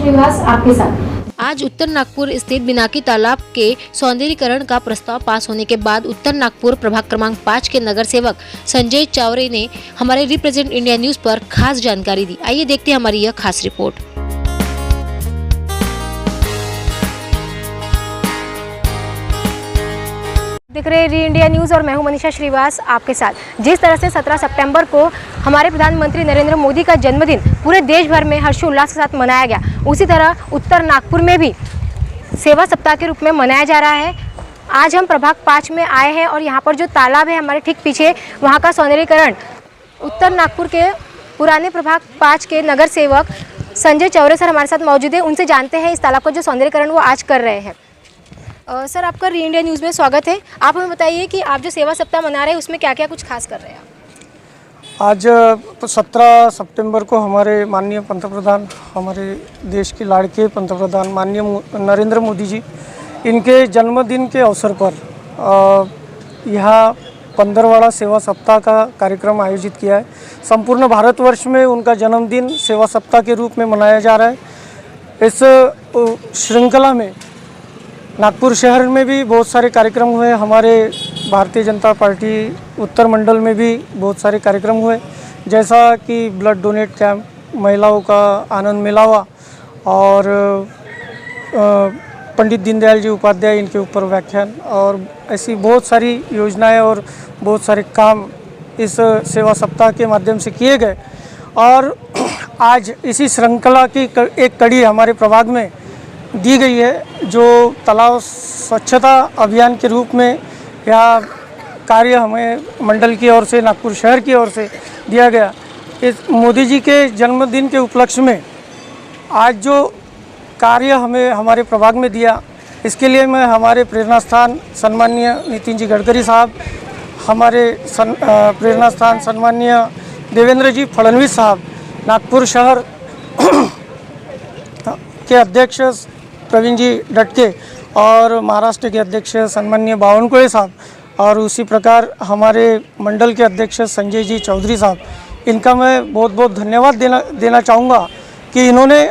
श्रीवास आपके साथ। आज उत्तर नागपुर स्थित बिनाकी तालाब के सौंदर्यीकरण का प्रस्ताव पास होने के बाद उत्तर नागपुर प्रभाग क्रमांक 5 के नगर सेवक संजय चावरे ने हमारे रिप्रेजेंट इंडिया न्यूज पर खास जानकारी दी। आइए देखते हैं हमारी यह खास रिपोर्ट। देख रहे री इंडिया न्यूज़ और मैं हूं मनीषा श्रीवास आपके साथ। जिस तरह से 17 सितंबर को हमारे प्रधानमंत्री नरेंद्र मोदी का जन्मदिन पूरे देश भर में हर्षोल्लास के साथ मनाया गया, उसी तरह उत्तर नागपुर में भी सेवा सप्ताह के रूप में मनाया जा रहा है। आज हम प्रभाग 5 में आए हैं और यहाँ पर जो तालाब है हमारे ठीक पीछे, वहाँ का सौंदर्यीकरण उत्तर नागपुर के पुराने प्रभाग 5 के नगर सेवक संजय चौरे सर हमारे साथ मौजूद है। उनसे जानते हैं इस तालाब का जो सौंदर्यीकरण वो आज कर रहे हैं। सर, आपका री इंडिया न्यूज़ में स्वागत है। आप हमें बताइए कि आप जो सेवा सप्ताह मना रहे हैं उसमें क्या क्या कुछ खास कर रहे हैं आप? आज 17 सितंबर को हमारे माननीय पंतप्रधान, हमारे देश के लाड़के पंतप्रधान माननीय नरेंद्र मोदी जी, इनके जन्मदिन के अवसर पर यहाँ 15वां सेवा सप्ताह का कार्यक्रम आयोजित किया है। संपूर्ण भारतवर्ष में उनका जन्मदिन सेवा सप्ताह के रूप में मनाया जा रहा है। इस श्रृंखला में नागपुर शहर में भी बहुत सारे कार्यक्रम हुए। हमारे भारतीय जनता पार्टी उत्तर मंडल में भी बहुत सारे कार्यक्रम हुए, जैसा कि ब्लड डोनेट कैंप, महिलाओं का आनंद मिलावा और पंडित दीनदयाल जी उपाध्याय इनके ऊपर व्याख्यान, और ऐसी बहुत सारी योजनाएं और बहुत सारे काम इस सेवा सप्ताह के माध्यम से किए गए। और आज इसी श्रृंखला की एक कड़ी हमारे प्रभाग में दी गई है, जो तालाब स्वच्छता अभियान के रूप में यह कार्य हमें मंडल की ओर से, नागपुर शहर की ओर से दिया गया। इस मोदी जी के जन्मदिन के उपलक्ष्य में आज जो कार्य हमें हमारे प्रभाग में दिया, इसके लिए मैं हमारे प्रेरणा स्थान सम्माननीय नितिन जी गडकरी साहब, हमारे प्रेरणा स्थान सम्माननीय देवेंद्र जी फडणवीस साहब, नागपुर शहर के अध्यक्ष प्रवीण जी डटके और महाराष्ट्र के अध्यक्ष सम्माननीय बावनकुळे साहब, और उसी प्रकार हमारे मंडल के अध्यक्ष संजय जी चौधरी साहब, इनका मैं बहुत बहुत धन्यवाद देना चाहूँगा कि इन्होंने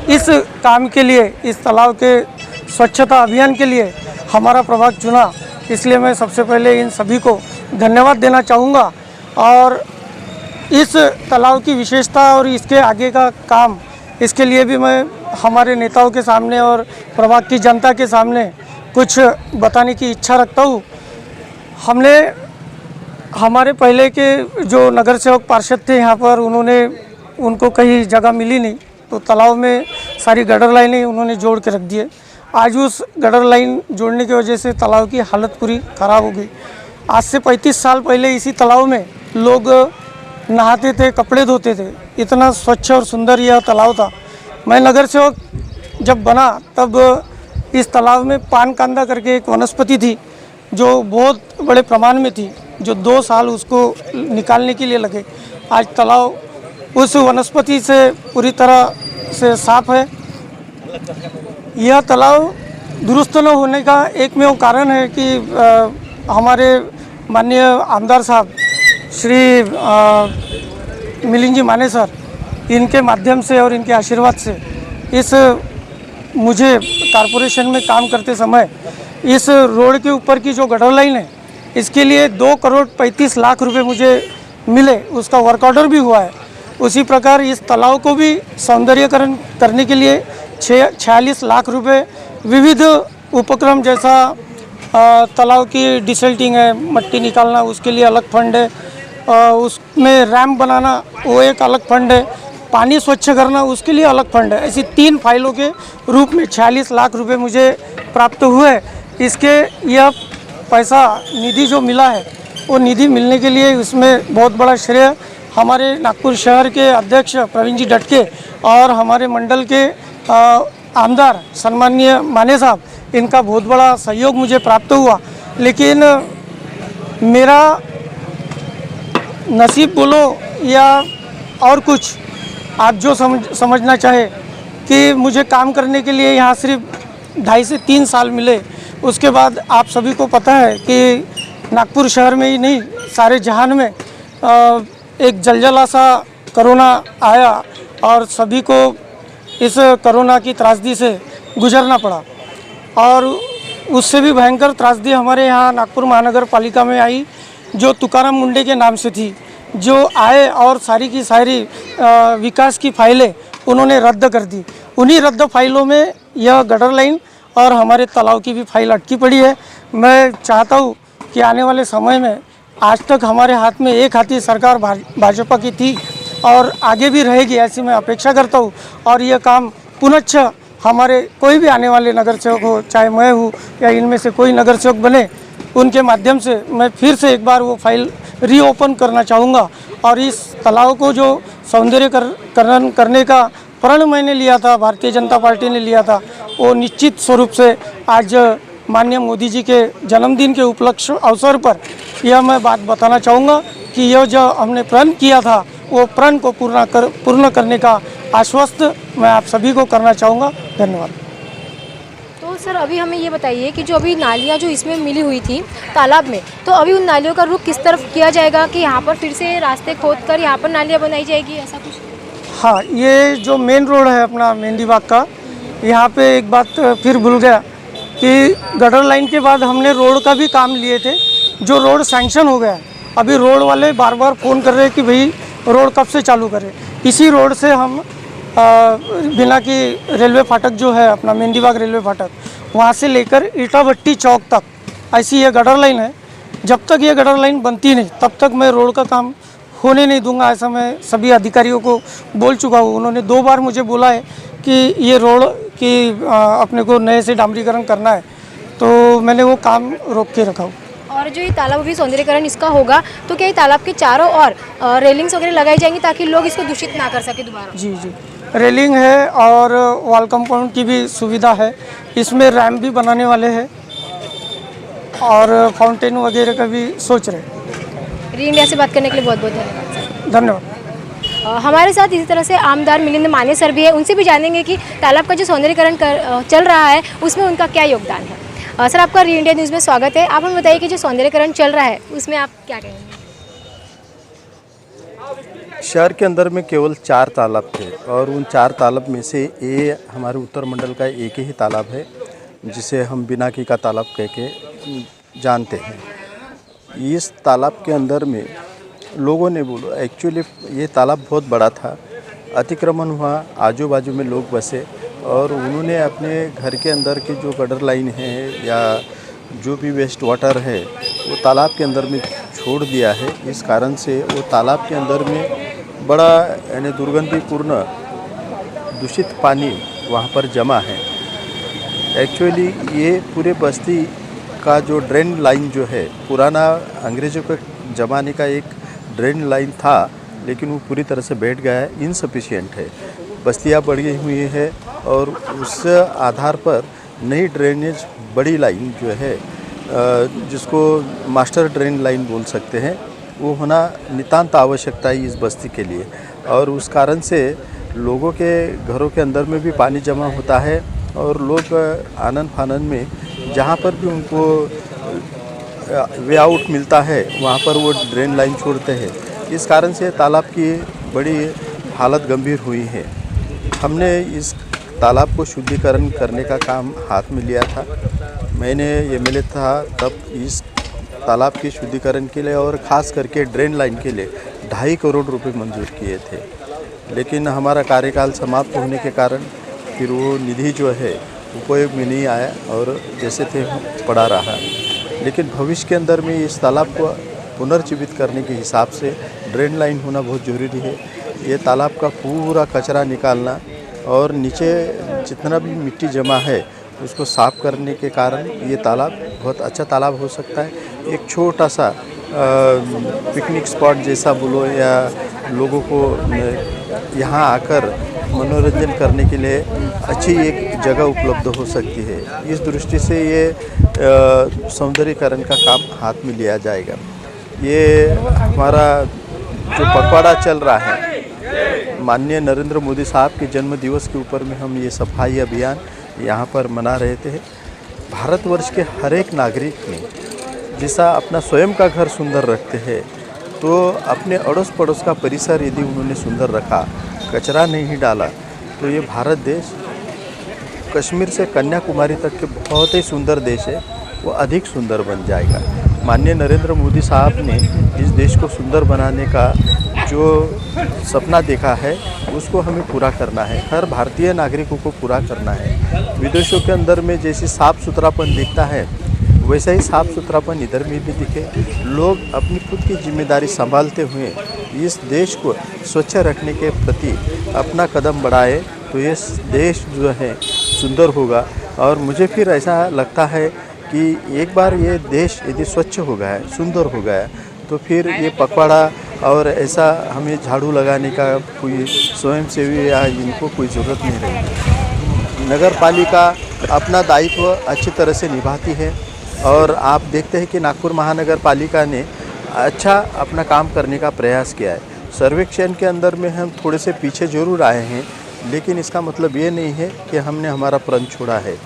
इस काम के लिए, इस तालाब के स्वच्छता अभियान के लिए हमारा प्रभाग चुना। इसलिए मैं सबसे पहले इन सभी को धन्यवाद देना चाहूँगा। और इस तालाब की विशेषता और इसके आगे का काम, इसके लिए भी मैं हमारे नेताओं के सामने और प्रभाग की जनता के सामने कुछ बताने की इच्छा रखता हूँ। हमने हमारे पहले के जो नगर सेवक पार्षद थे यहाँ पर, उनको कहीं जगह मिली नहीं, तो तालाब में सारी गटर लाइनें उन्होंने जोड़ के रख दिए। आज उस गटर लाइन जोड़ने की वजह से तालाब की हालत पूरी ख़राब हो गई। आज से 35 साल पहले इसी तालाब में लोग नहाते थे, कपड़े धोते थे। इतना स्वच्छ और सुंदर यह तालाब था। मैं नगर सेवक जब बना तब इस तालाब में पान कांदा करके एक वनस्पति थी, जो बहुत बड़े प्रमाण में थी, जो 2 साल उसको निकालने के लिए लगे। आज तालाब उस वनस्पति से पूरी तरह से साफ है। यह तालाब दुरुस्त न होने का एकमेव कारण है कि हमारे माननीय आमदार साहब श्री मिलिंद जी माने सर, इनके माध्यम से और इनके आशीर्वाद से इस मुझे कारपोरेशन में काम करते समय इस रोड के ऊपर की जो गटर लाइन है, इसके लिए 2,35,00,000 रुपये मुझे मिले। उसका वर्क ऑर्डर भी हुआ है। उसी प्रकार इस तालाब को भी सौंदर्यीकरण करने के लिए 46 लाख रुपये विविध उपक्रम, जैसा तालाब की डिसल्टिंग है, मट्टी निकालना, उसके लिए अलग फंड है, उसमें रैम्प बनाना वो एक अलग फंड है, पानी स्वच्छ करना उसके लिए अलग फंड है। ऐसी 3 फाइलों के रूप में 46 लाख रुपए मुझे प्राप्त हुए। इसके यह पैसा निधि जो मिला है, वो निधि मिलने के लिए उसमें बहुत बड़ा श्रेय हमारे नागपुर शहर के अध्यक्ष प्रवीण जी डटके और हमारे मंडल के आमदार सम्माननीय माने साहब, इनका बहुत बड़ा सहयोग मुझे प्राप्त हुआ। लेकिन मेरा नसीब बोलो या और कुछ, आप जो समझना चाहे, कि मुझे काम करने के लिए यहाँ सिर्फ 2.5 से 3 साल मिले। उसके बाद आप सभी को पता है कि नागपुर शहर में ही नहीं, सारे जहान में एक जलजला सा कोरोना आया और सभी को इस कोरोना की त्रासदी से गुजरना पड़ा। और उससे भी भयंकर त्रासदी हमारे यहाँ नागपुर महानगर पालिका में आई, जो तुकाराम मुंडे के नाम से थी, जो आए और सारी की सारी विकास की फाइलें उन्होंने रद्द कर दी। उन्हीं रद्द फाइलों में यह गटर लाइन और हमारे तालाब की भी फाइल अटकी पड़ी है। मैं चाहता हूँ कि आने वाले समय में, आज तक हमारे हाथ में एक हाथी सरकार भाजपा की थी और आगे भी रहेगी, ऐसी मैं अपेक्षा करता हूँ। और यह काम पुनश्च हमारे कोई भी आने वाले नगर सेवक हो, चाहे मैं हूँ या इनमें से कोई नगर सेवक बने, उनके माध्यम से मैं फिर से एक बार वो फाइल रीओपन करना चाहूँगा। और इस तालाब को जो सौंदर्यकरण करने का प्रण मैंने लिया था, भारतीय जनता पार्टी ने लिया था, वो निश्चित स्वरूप से आज माननीय मोदी जी के जन्मदिन के उपलक्ष्य अवसर पर यह मैं बात बताना चाहूँगा कि यह जो हमने प्रण किया था, वो प्रण को पूर्ण करने का आश्वस्त मैं आप सभी को करना चाहूँगा। धन्यवाद। तो सर अभी हमें ये बताइए कि जो अभी नालियाँ जो इसमें मिली हुई थी तालाब में, तो अभी उन नालियों का रुख किस तरफ किया जाएगा कि यहाँ पर फिर से रास्ते खोद कर यहाँ पर नालियाँ बनाई जाएगी, ऐसा कुछ? हाँ, ये जो मेन रोड है अपना मेहंदी बाग का, यहाँ पे एक बात फिर भूल गया कि गटर लाइन के बाद हमने रोड का भी काम लिए थे, जो रोड सैंक्शन हो गया। अभी रोड वाले बार बार फ़ोन कर रहे हैं कि भाई रोड कब से चालू करें। इसी रोड से हम बिना की रेलवे फाटक जो है अपना मेहंदी बाग रेलवे फाटक, वहाँ से लेकर ईटा भट्टी चौक तक ऐसी ये गटर लाइन है। जब तक ये गटर लाइन बनती नहीं तब तक मैं रोड का काम होने नहीं दूंगा, ऐसा मैं सभी अधिकारियों को बोल चुका हूँ। उन्होंने 2 बार मुझे बोला है कि ये रोड की अपने को नए से डामरीकरण करना है, तो मैंने वो काम रोक के रखा हूँ। और जो ये तालाब अभी सौंदर्यीकरण इसका होगा, तो क्या ये तालाब के चारों ओर रेलिंग्स वगैरह लगाई जाएंगी ताकि लोग इसको दूषित ना कर सके दोबारा? जी जी, रेलिंग है और वॉल कंपाउंड की भी सुविधा है। इसमें रैम्प भी बनाने वाले हैं और फाउंटेन वगैरह का भी सोच रहे हैं। री इंडिया से बात करने के लिए बहुत बहुत धन्यवाद। धन्यवाद। हमारे साथ इसी तरह से आमदार मिलिंद माने सर भी है, उनसे भी जानेंगे कि तालाब का जो सौंदर्यीकरण चल रहा है उसमें उनका क्या योगदान है। सर आपका री इंडिया न्यूज़ में स्वागत है। आप हमें बताइए कि जो सौंदर्यीकरण चल रहा है उसमें आप क्या कहेंगे? शहर के अंदर में केवल 4 तालाब थे और उन 4 तालाब में से ये हमारे उत्तर मंडल का एक ही तालाब है, जिसे हम बिनाकी का तालाब कह के जानते हैं। इस तालाब के अंदर में लोगों ने बोला, एक्चुअली ये तालाब बहुत बड़ा था, अतिक्रमण हुआ, आजू बाजू में लोग बसे और उन्होंने अपने घर के अंदर की जो गटर लाइन है या जो भी वेस्ट वाटर है वो तालाब के अंदर में छोड़ दिया है। इस कारण से वो तालाब के अंदर में बड़ा यानी दुर्गंधपूर्ण दूषित पानी वहाँ पर जमा है। एक्चुअली ये पूरे बस्ती का जो ड्रेन लाइन जो है, पुराना अंग्रेज़ों के ज़माने का एक ड्रेन लाइन था, लेकिन वो पूरी तरह से बैठ गया है, इनसफिशिएंट है। बस्तियाँ बढ़ी हुई है और उस आधार पर नई ड्रेनेज बड़ी लाइन जो है, जिसको मास्टर ड्रेन लाइन बोल सकते हैं, वो होना नितांत आवश्यकता है इस बस्ती के लिए। और उस कारण से लोगों के घरों के अंदर में भी पानी जमा होता है और लोग आनन फानन में जहाँ पर भी उनको वे आउट मिलता है वहाँ पर वो ड्रेन लाइन छोड़ते हैं। इस कारण से तालाब की बड़ी हालत गंभीर हुई है। हमने इस तालाब को शुद्धिकरण करने का काम हाथ में लिया था। मैंने ये मिले था तब इस तालाब के शुद्धिकरण के लिए और ख़ास करके ड्रेन लाइन के लिए 2.5 करोड़ रुपए मंजूर किए थे, लेकिन हमारा कार्यकाल समाप्त होने के कारण फिर वो निधि जो है उपयोग में नहीं आया और जैसे थे पड़ा रहा। लेकिन भविष्य के अंदर में इस तालाब को पुनर्जीवित करने के हिसाब से ड्रेन लाइन होना बहुत ज़रूरी है। ये तालाब का पूरा कचरा निकालना और नीचे जितना भी मिट्टी जमा है उसको साफ़ करने के कारण ये तालाब बहुत अच्छा तालाब हो सकता है। एक छोटा सा पिकनिक स्पॉट जैसा बोलो या लोगों को यहाँ आकर मनोरंजन करने के लिए अच्छी एक जगह उपलब्ध हो सकती है। इस दृष्टि से ये सौंदर्यीकरण का काम हाथ में लिया जाएगा। ये हमारा जो पखवाड़ा चल रहा है, माननीय नरेंद्र मोदी साहब के जन्म दिवस के ऊपर में हम ये सफाई अभियान यहाँ पर मना रहे थे। भारतवर्ष के हर एक नागरिक ने जैसा अपना स्वयं का घर सुंदर रखते हैं, तो अपने अड़ोस पड़ोस का परिसर यदि उन्होंने सुंदर रखा, कचरा नहीं डाला, तो ये भारत देश कश्मीर से कन्याकुमारी तक के बहुत ही सुंदर देश है, वो अधिक सुंदर बन जाएगा। माननीय नरेंद्र मोदी साहब ने इस देश को सुंदर बनाने का जो सपना देखा है उसको हमें पूरा करना है, हर भारतीय नागरिकों को पूरा करना है। विदेशों के अंदर में जैसे साफ़ सुथरापन दिखता है वैसा ही साफ़ सुथरापन इधर में भी दिखे। लोग अपनी खुद की जिम्मेदारी संभालते हुए इस देश को स्वच्छ रखने के प्रति अपना कदम बढ़ाए तो ये देश जो है सुंदर होगा। और मुझे फिर ऐसा लगता है कि एक बार ये देश यदि स्वच्छ हो गया है, सुंदर हो गया है, तो फिर ये पखवाड़ा और ऐसा हमें झाड़ू लगाने का कोई स्वयंसेवी या इनको कोई ज़रूरत नहीं रहेगी। नगर पालिका अपना दायित्व अच्छी तरह से निभाती है और आप देखते हैं कि नागपुर महानगर पालिका ने अच्छा अपना काम करने का प्रयास किया है। सर्वेक्षण के अंदर में हम थोड़े से पीछे जरूर आए हैं, लेकिन इसका मतलब ये नहीं है कि हमने हमारा प्रण छोड़ा है।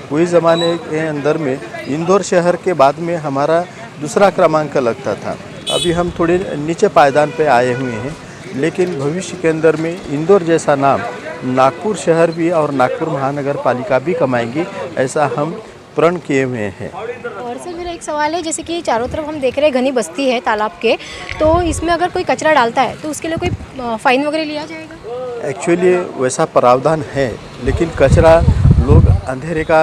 कोई ज़माने के अंदर में इंदौर शहर के बाद में हमारा दूसरा क्रमांक लगता था, अभी हम थोड़े नीचे पायदान पे आए हुए हैं, लेकिन भविष्य के अंदर में इंदौर जैसा नाम नागपुर शहर भी और नागपुर महानगर पालिका भी कमाएंगी, ऐसा हम प्रण किए हुए हैं। और सर मेरा एक सवाल है, जैसे कि चारों तरफ हम देख रहे हैं घनी बस्ती है तालाब के, तो इसमें अगर कोई कचरा डालता है तो उसके लिए कोई फाइन वगैरह लिया जाएगा? एक्चुअली वैसा प्रावधान है, लेकिन कचरा लोग अंधेरे का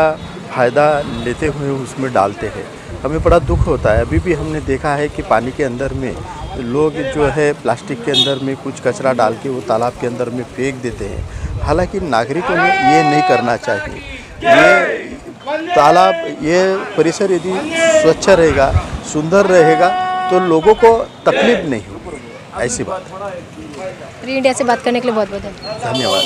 फ़ायदा लेते हुए उसमें डालते हैं। हमें बड़ा दुख होता है। अभी भी हमने देखा है कि पानी के अंदर में लोग जो है प्लास्टिक के अंदर में कुछ कचरा डाल के वो तालाब के अंदर में फेंक देते हैं। हालांकि नागरिकों ने ये नहीं करना चाहिए। ये तालाब, ये परिसर यदि स्वच्छ रहेगा, सुंदर रहेगा तो लोगों को तकलीफ नहीं होगी। ऐसी बात है। फ्री इंडिया से बात करने के लिए बहुत बहुत धन्यवाद।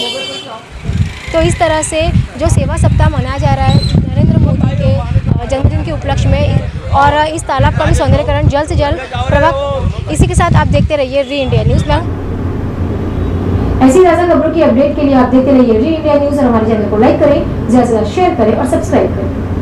तो इस तरह से जो सेवा सप्ताह मनाया जा रहा है नरेंद्र मोदी के जन्मदिन के उपलक्ष्य में, और इस तालाब का भी सौंदर्यीकरण जल्द से जल्द प्रभाव। इसी के साथ आप देखते रहिए री इंडिया न्यूज़ में। ऐसी ताज़ा खबरों की अपडेट के लिए आप देखते रहिए री इंडिया न्यूज़ और हमारे चैनल को लाइक करें, ज़्यादा से ज़्यादा शेयर करें और सब्सक्राइब करें।